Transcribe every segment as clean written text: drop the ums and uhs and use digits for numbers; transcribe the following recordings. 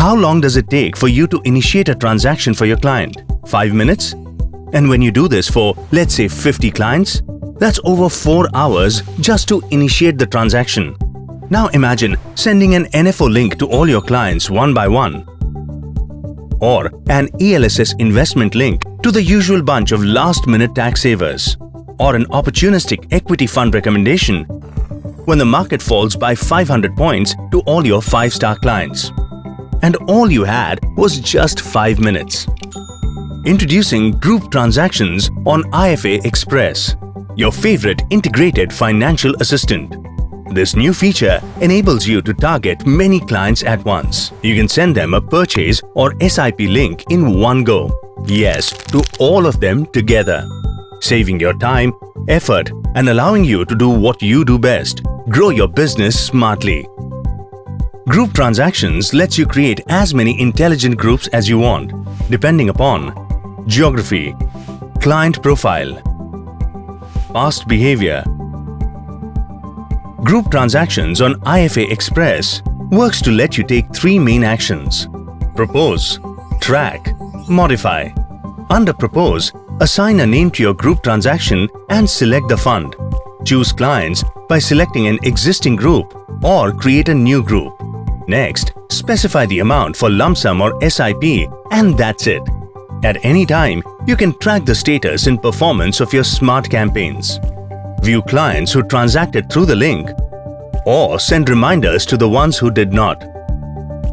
How long does it take for you to initiate a transaction for your client? 5 minutes? And when you do this for, let's say, 50 clients, that's over 4 hours just to initiate the transaction. Now imagine sending an NFO link to all your clients one by one, or an ELSS investment link to the usual bunch of last-minute tax savers, or an opportunistic equity fund recommendation when the market falls by 500 points to all your 5-star clients. And all you had was just 5 minutes. Introducing group transactions on IFAXpress, your favorite integrated financial assistant. This new feature enables you to target many clients at once. You can send them a purchase or SIP link in one go. Yes, to all of them together, saving your time, effort, and allowing you to do what you do best: grow your business smartly. Group transactions lets you create as many intelligent groups as you want, depending upon geography, client profile, past behavior. Group transactions on IFAXpress works to let you take 3 main actions: propose, track, modify. Under propose, assign a name to your group transaction and select the fund. Choose clients by selecting an existing group or create a new group. Next, specify the amount for lump sum or SIP, and that's it. At any time, you can track the status and performance of your smart campaigns. View clients who transacted through the link, or send reminders to the ones who did not.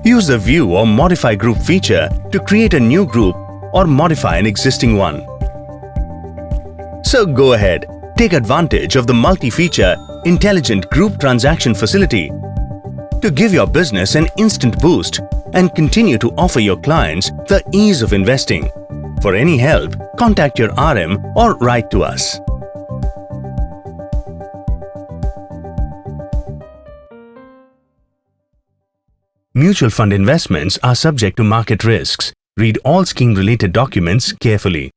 Use the View or Modify Group feature to create a new group or modify an existing one. So go ahead, take advantage of the multi-feature intelligent group transaction facility to give your business an instant boost and continue to offer your clients the ease of investing. For any help, contact your RM or write to us. Mutual fund investments are subject to market risks. Read all scheme-related documents carefully.